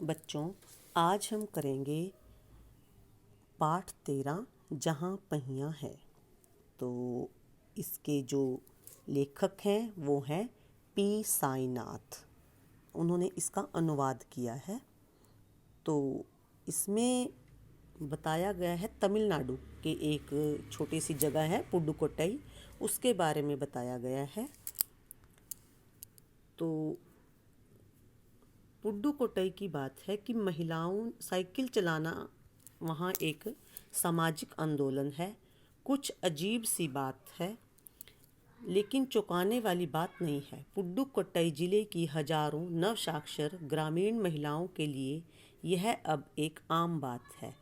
बच्चों, आज हम करेंगे पाठ 13 जहाँ पहियाँ है। तो इसके जो लेखक हैं वो हैं पी साईनाथ। उन्होंने इसका अनुवाद किया है। तो इसमें बताया गया है तमिलनाडु के एक छोटी सी जगह है पुडुकोट्टई, उसके बारे में बताया गया है। तो पुडुकोट्टई की बात है कि महिलाओं साइकिल चलाना वहाँ एक सामाजिक आंदोलन है। कुछ अजीब सी बात है, लेकिन चौंकाने वाली बात नहीं है। पुडुकोट्टई जिले की हजारों नवसाक्षर ग्रामीण महिलाओं के लिए यह अब एक आम बात है।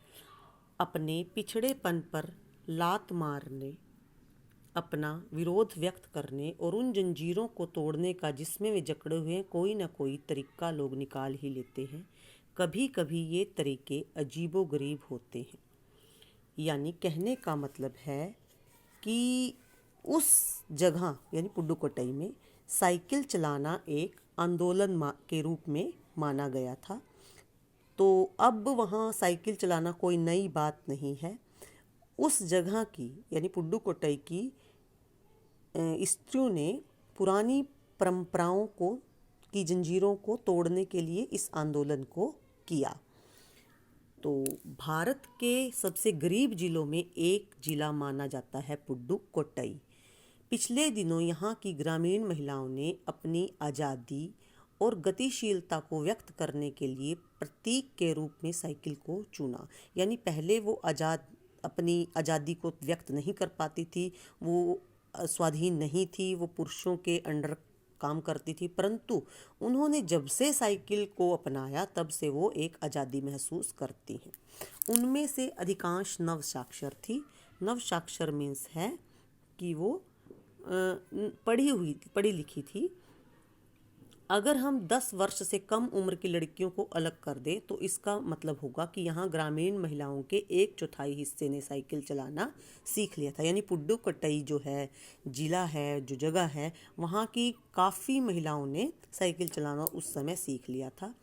अपने पिछड़ेपन पर लात मारने, अपना विरोध व्यक्त करने और उन जंजीरों को तोड़ने का जिसमें वे जकड़े हुए हैं कोई ना कोई तरीका लोग निकाल ही लेते हैं। कभी कभी ये तरीके अजीबोगरीब होते हैं। यानी कहने का मतलब है कि उस जगह यानी पुडुकोट्टई में साइकिल चलाना एक आंदोलन के रूप में माना गया था। तो अब वहाँ साइकिल चलाना कोई नई बात नहीं है। उस जगह की यानी पुडुकोट्टई की स्त्रियों ने पुरानी परंपराओं को की जंजीरों को तोड़ने के लिए इस आंदोलन को किया। तो भारत के सबसे गरीब जिलों में एक जिला माना जाता है पुडुकोट्टई। पिछले दिनों यहाँ की ग्रामीण महिलाओं ने अपनी आज़ादी और गतिशीलता को व्यक्त करने के लिए प्रतीक के रूप में साइकिल को चुना। यानी पहले वो अपनी आज़ादी को व्यक्त नहीं कर पाती थी, वो स्वाधीन नहीं थी, वो पुरुषों के अंडर काम करती थी, परंतु उन्होंने जब से साइकिल को अपनाया तब से वो एक आज़ादी महसूस करती हैं। उनमें से अधिकांश नवसाक्षर थी। नवसाक्षर मीन्स है कि वो पढ़ी लिखी थी। अगर हम 10 वर्ष से कम उम्र की लड़कियों को अलग कर दें तो इसका मतलब होगा कि यहाँ ग्रामीण महिलाओं के 1/4 हिस्से ने साइकिल चलाना सीख लिया था। यानी पुडुकोट्टई जो है जिला है, जो जगह है, वहाँ की काफ़ी महिलाओं ने साइकिल चलाना उस समय सीख लिया था।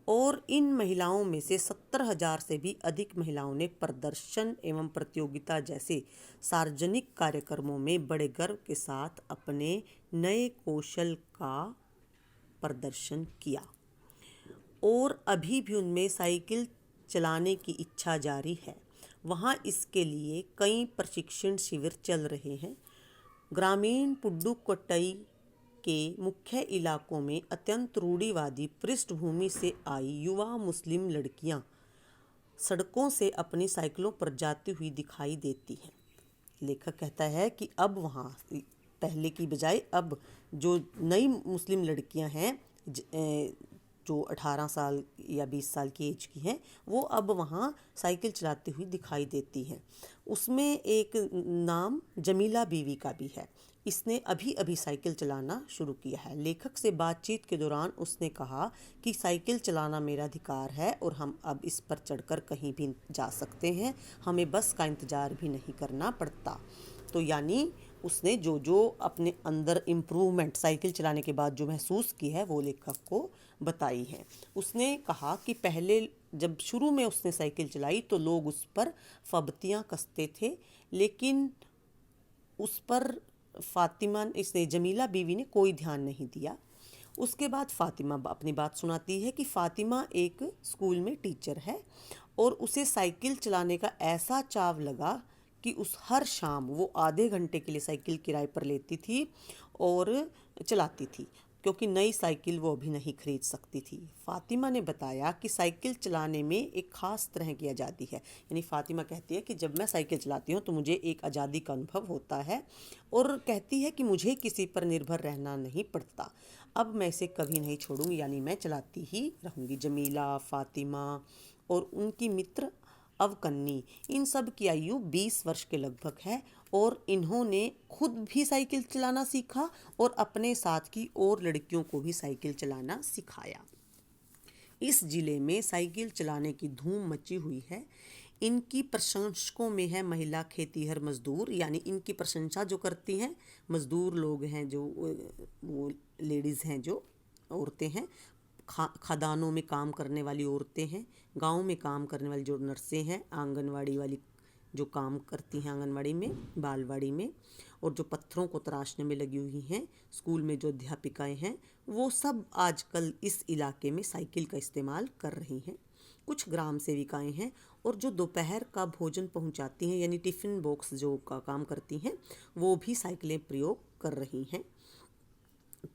और इन महिलाओं में से 70,000 से भी अधिक महिलाओं ने प्रदर्शन एवं प्रतियोगिता जैसे सार्वजनिक कार्यक्रमों में बड़े गर्व के साथ अपने नए कौशल का प्रदर्शन किया। और अभी भी उनमें साइकिल चलाने की इच्छा जारी है। वहाँ इसके लिए कई प्रशिक्षण शिविर चल रहे हैं। ग्रामीण पुडुकोट्टई के मुख्य इलाकों में अत्यंत रूढ़िवादी पृष्ठभूमि से आई युवा मुस्लिम लड़कियाँ सड़कों से अपनी साइकिलों पर जाती हुई दिखाई देती हैं। लेखक कहता है कि अब वहाँ पहले की बजाय अब जो नई मुस्लिम लड़कियां हैं जो 18 साल या 20 साल की एज की हैं, वो अब वहाँ साइकिल चलाती हुई दिखाई देती हैं। उसमें एक नाम जमीला बीवी का भी है। इसने अभी अभी साइकिल चलाना शुरू किया है। लेखक से बातचीत के दौरान उसने कहा कि साइकिल चलाना मेरा अधिकार है और हम अब इस पर चढ़कर कहीं भी जा सकते हैं, हमें बस का इंतज़ार भी नहीं करना पड़ता। तो यानी उसने जो जो अपने अंदर इम्प्रूवमेंट साइकिल चलाने के बाद जो महसूस की है वो लेखक को बताई है। उसने कहा कि पहले जब शुरू में उसने साइकिल चलाई तो लोग उस पर फब्तियाँ कसते थे, लेकिन उस पर फातिमा इसने जमीला बीवी ने कोई ध्यान नहीं दिया। उसके बाद फातिमा अपनी बात सुनाती है कि फातिमा एक स्कूल में टीचर है और उसे साइकिल चलाने का ऐसा चाव लगा कि उस हर शाम वो आधे घंटे के लिए साइकिल किराए पर लेती थी और चलाती थी, क्योंकि नई साइकिल वो अभी नहीं खरीद सकती थी। फातिमा ने बताया कि साइकिल चलाने में एक ख़ास तरह की आज़ादी है। यानी फातिमा कहती है कि जब मैं साइकिल चलाती हूँ तो मुझे एक आज़ादी का अनुभव होता है और कहती है कि मुझे किसी पर निर्भर रहना नहीं पड़ता। अब मैं इसे कभी नहीं छोड़ूंगी, यानी मैं चलाती ही रहूँगी। जमीला, फातिमा और उनकी मित्र अवकन्नी, इन सब की आयु 20 वर्ष के लगभग है और इन्होंने खुद भी साइकिल चलाना सीखा और अपने साथ की और लड़कियों को भी साइकिल चलाना सिखाया। इस जिले में साइकिल चलाने की धूम मची हुई है। इनकी प्रशंसकों में है महिला खेतीहर मजदूर, यानी इनकी प्रशंसा जो करती हैं मजदूर लोग हैं, जो वो लेडीज़ हैं, जो औरतें हैं, खदानों में काम करने वाली औरतें हैं, गाँव में काम करने वाली जो नर्सें हैं, आंगनवाड़ी वाली जो काम करती हैं आंगनवाड़ी में, बालवाड़ी में, और जो पत्थरों को तराशने में लगी हुई हैं, स्कूल में जो अध्यापिकाएं हैं, वो सब आजकल इस इलाके में साइकिल का इस्तेमाल कर रही हैं। कुछ ग्राम सेविकाएं हैं और जो दोपहर का भोजन पहुंचाती हैं, यानी टिफ़िन बॉक्स जो का काम करती हैं, वो भी साइकिलें प्रयोग कर रही हैं।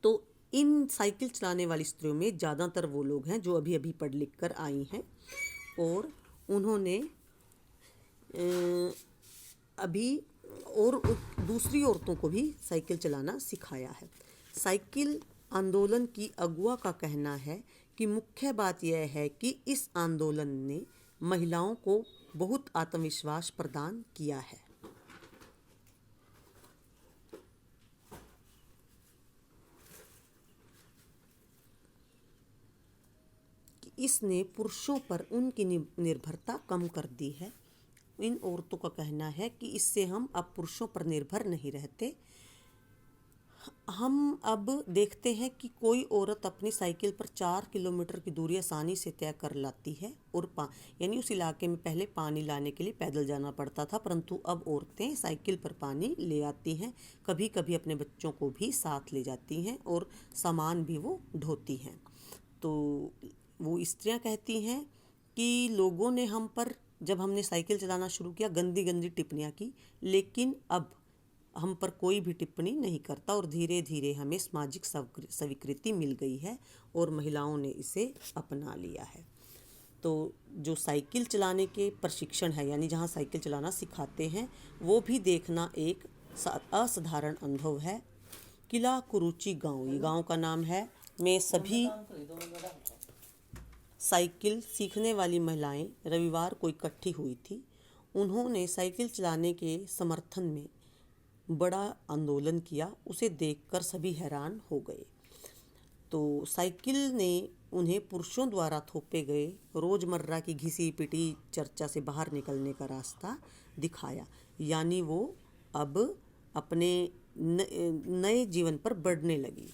तो इन साइकिल चलाने वाली स्त्रियों में ज़्यादातर वो लोग हैं जो अभी अभी पढ़ लिख कर आई हैं और उन्होंने अभी और दूसरी औरतों को भी साइकिल चलाना सिखाया है। साइकिल आंदोलन की अगुआ का कहना है कि मुख्य बात यह है कि इस आंदोलन ने महिलाओं को बहुत आत्मविश्वास प्रदान किया है। कि इसने पुरुषों पर उनकी निर्भरता कम कर दी है। इन औरतों का कहना है कि इससे हम अब पुरुषों पर निर्भर नहीं रहते। हम अब देखते हैं कि कोई औरत अपनी साइकिल पर 4 किलोमीटर की दूरी आसानी से तय कर लाती है और यानी उस इलाके में पहले पानी लाने के लिए पैदल जाना पड़ता था, परंतु अब औरतें साइकिल पर पानी ले आती हैं, कभी कभी अपने बच्चों को भी साथ ले जाती हैं और सामान भी वो ढोती हैं। तो वो स्त्रियां कहती हैं कि लोगों ने हम पर, जब हमने साइकिल चलाना शुरू किया, गंदी गंदी टिप्पणियाँ की, लेकिन अब हम पर कोई भी टिप्पणी नहीं करता और धीरे धीरे हमें सामाजिक स्वीकृति मिल गई है और महिलाओं ने इसे अपना लिया है। तो जो साइकिल चलाने के प्रशिक्षण है, यानी जहाँ साइकिल चलाना सिखाते हैं, वो भी देखना एक असाधारण अनुभव है। किला कुरुचि गांव, ये गांव का नाम है, में सभी साइकिल सीखने वाली महिलाएं रविवार को इकट्ठी हुई थी। उन्होंने साइकिल चलाने के समर्थन में बड़ा आंदोलन किया। उसे देखकर सभी हैरान हो गए। तो साइकिल ने उन्हें पुरुषों द्वारा थोपे गए रोज़मर्रा की घिसी पिटी चर्चा से बाहर निकलने का रास्ता दिखाया, यानी वो अब अपने नए जीवन पर बढ़ने लगी।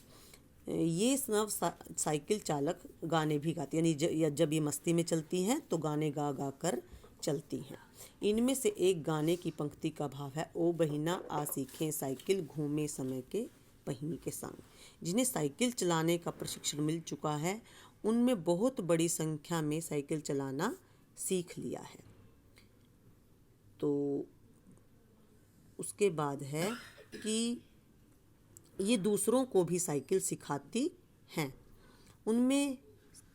ये नव साइकिल चालक गाने भी गाती, यानी जब ये मस्ती में चलती हैं तो गाने गा गा कर चलती हैं। इनमें से एक गाने की पंक्ति का भाव है, ओ बहिना आ सीखें साइकिल घूमे समय के पहिनी के संग। जिन्हें साइकिल चलाने का प्रशिक्षण मिल चुका है, उनमें बहुत बड़ी संख्या में साइकिल चलाना सीख लिया है। तो उसके बाद है कि ये दूसरों को भी साइकिल सिखाती हैं। उनमें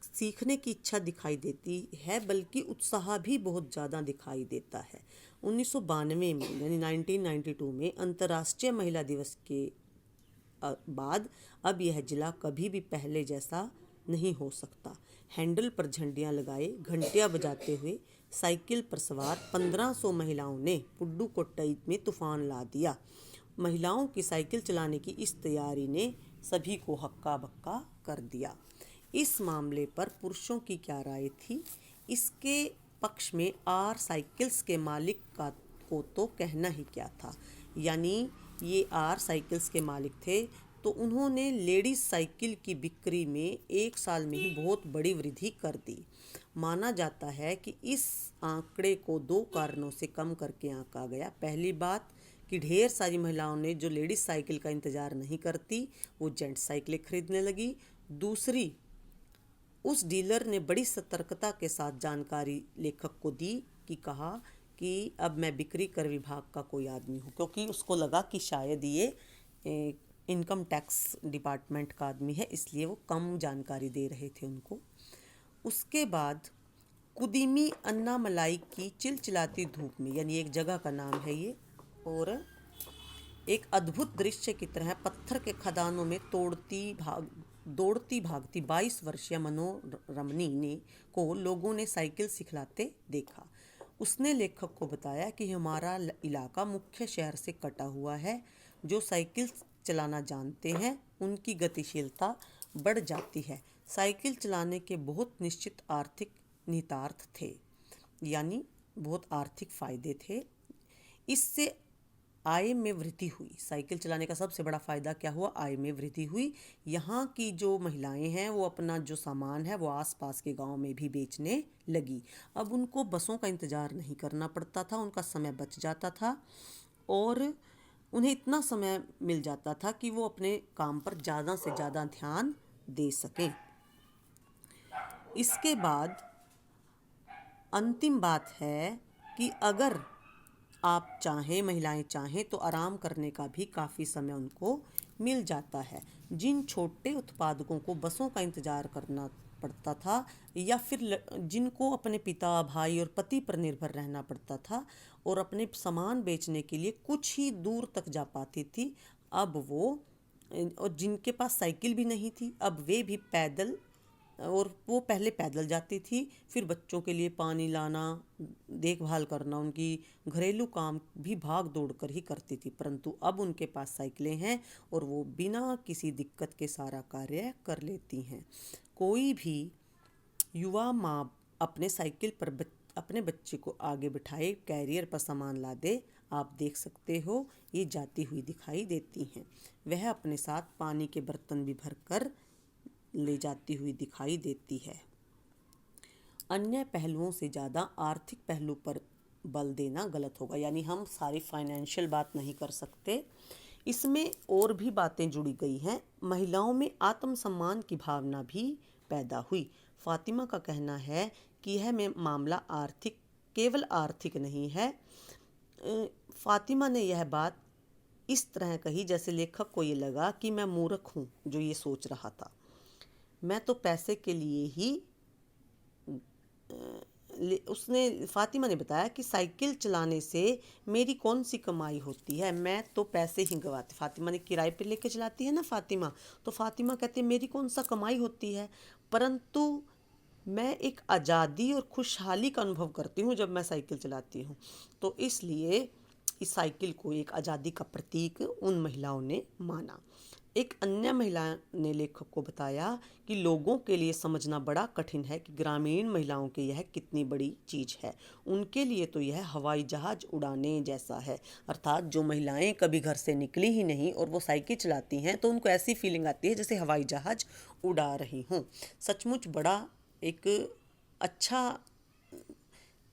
सीखने की इच्छा दिखाई देती है, बल्कि उत्साह भी बहुत ज़्यादा दिखाई देता है। 1992 में, यानी 1992 में अंतर्राष्ट्रीय महिला दिवस के बाद अब यह जिला कभी भी पहले जैसा नहीं हो सकता। हैंडल पर झंडियाँ लगाए, घंटियाँ बजाते हुए साइकिल पर सवार 1500 महिलाओं ने पुडुकोट्टई में तूफान ला दिया। महिलाओं की साइकिल चलाने की इस तैयारी ने सभी को हक्का बक्का कर दिया। इस मामले पर पुरुषों की क्या राय थी? इसके पक्ष में आर साइकिल्स के मालिक को तो कहना ही क्या था, यानी ये आर साइकिल्स के मालिक थे, तो उन्होंने लेडीज साइकिल की बिक्री में एक साल में ही बहुत बड़ी वृद्धि कर दी। माना जाता है कि इस आंकड़े को 2 कारणों से कम करके आंका गया। पहली बात कि ढेर सारी महिलाओं ने जो लेडीज साइकिल का इंतज़ार नहीं करती, वो जेंट्स साइकिलें खरीदने लगी। दूसरी, उस डीलर ने बड़ी सतर्कता के साथ जानकारी लेखक को दी कि कहा कि अब मैं बिक्री कर विभाग का कोई आदमी हूँ, क्योंकि उसको लगा कि शायद ये इनकम टैक्स डिपार्टमेंट का आदमी है, इसलिए वो कम जानकारी दे रहे थे उनको। उसके बाद कुदीमी अन्नामलाई की चिलचिलाती धूप में, यानी एक जगह का नाम है ये, और एक अद्भुत दृश्य की तरह पत्थर के खदानों में दौड़ती भागती 22 वर्षीय मनोरमनी ने को लोगों ने साइकिल सिखलाते देखा। उसने लेखक को बताया कि हमारा इलाका मुख्य शहर से कटा हुआ है। जो साइकिल चलाना जानते हैं उनकी गतिशीलता बढ़ जाती है। साइकिल चलाने के बहुत निश्चित आर्थिक निहितार्थ थे, यानी बहुत आर्थिक फ़ायदे थे। इससे आय में वृद्धि हुई। साइकिल चलाने का सबसे बड़ा फ़ायदा क्या हुआ? आय में वृद्धि हुई। यहाँ की जो महिलाएं हैं वो अपना जो सामान है वो आसपास के गांव में भी बेचने लगी। अब उनको बसों का इंतज़ार नहीं करना पड़ता था, उनका समय बच जाता था और उन्हें इतना समय मिल जाता था कि वो अपने काम पर ज़्यादा से ज़्यादा ध्यान दे सकें। इसके बाद अंतिम बात है कि अगर आप चाहें, महिलाएं चाहें तो आराम करने का भी काफ़ी समय उनको मिल जाता है। जिन छोटे उत्पादकों को बसों का इंतज़ार करना पड़ता था या फिर जिनको अपने पिता, भाई और पति पर निर्भर रहना पड़ता था और अपने सामान बेचने के लिए कुछ ही दूर तक जा पाती थी, अब वो और जिनके पास साइकिल भी नहीं थी अब वे भी पैदल, और वो पहले पैदल जाती थी, फिर बच्चों के लिए पानी लाना, देखभाल करना, उनकी घरेलू काम भी भाग दौड़ कर ही करती थी। परंतु अब उनके पास साइकिलें हैं और वो बिना किसी दिक्कत के सारा कार्य कर लेती हैं। कोई भी युवा माँ अपने साइकिल पर अपने बच्चे को आगे बिठाए कैरियर पर सामान ला दे, आप देख सकते हो ये जाती हुई दिखाई देती हैं। वह अपने साथ पानी के बर्तन भी भर कर ले जाती हुई दिखाई देती है। अन्य पहलुओं से ज़्यादा आर्थिक पहलू पर बल देना गलत होगा, यानी हम सारी फाइनेंशियल बात नहीं कर सकते। इसमें और भी बातें जुड़ी गई हैं। महिलाओं में आत्मसम्मान की भावना भी पैदा हुई। फातिमा का कहना है कि यह में मामला केवल आर्थिक नहीं है। फातिमा ने यह बात इस तरह कही जैसे लेखक को ये लगा कि मैं मूर्ख हूँ जो ये सोच रहा था। मैं तो पैसे के लिए ही फातिमा ने बताया कि साइकिल चलाने से मेरी कौन सी कमाई होती है, मैं तो पैसे ही गंवाती। फातिमा ने किराए पे लेके चलाती है ना फातिमा, तो फातिमा कहती है मेरी कौन सा कमाई होती है, परंतु मैं एक आज़ादी और खुशहाली का अनुभव करती हूँ जब मैं साइकिल चलाती हूँ। तो इसलिए इस साइकिल को एक आज़ादी का प्रतीक उन महिलाओं ने माना। एक अन्य महिला ने लेखक को बताया कि लोगों के लिए समझना बड़ा कठिन है कि ग्रामीण महिलाओं के यह कितनी बड़ी चीज़ है। उनके लिए तो यह हवाई जहाज़ उड़ाने जैसा है। अर्थात जो महिलाएं कभी घर से निकली ही नहीं और वो साइकिल चलाती हैं तो उनको ऐसी फीलिंग आती है जैसे हवाई जहाज़ उड़ा रही हों। सचमुच बड़ा एक अच्छा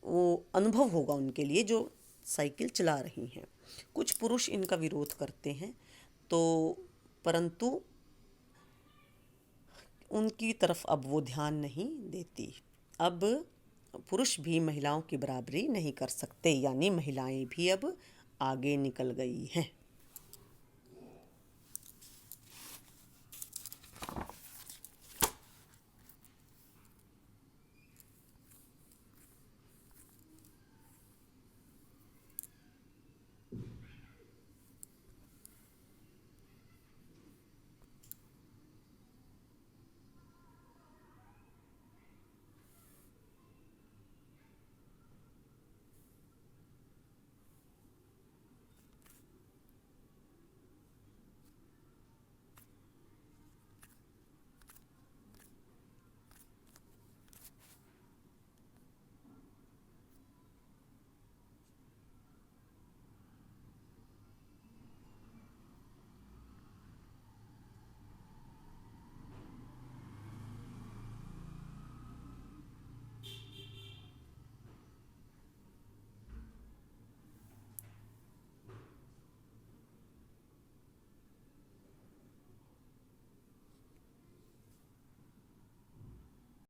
वो अनुभव होगा उनके लिए जो साइकिल चला रही हैं। कुछ पुरुष इनका विरोध करते हैं तो परंतु उनकी तरफ अब वो ध्यान नहीं देती। अब पुरुष भी महिलाओं की बराबरी नहीं कर सकते, यानी महिलाएं भी अब आगे निकल गई हैं।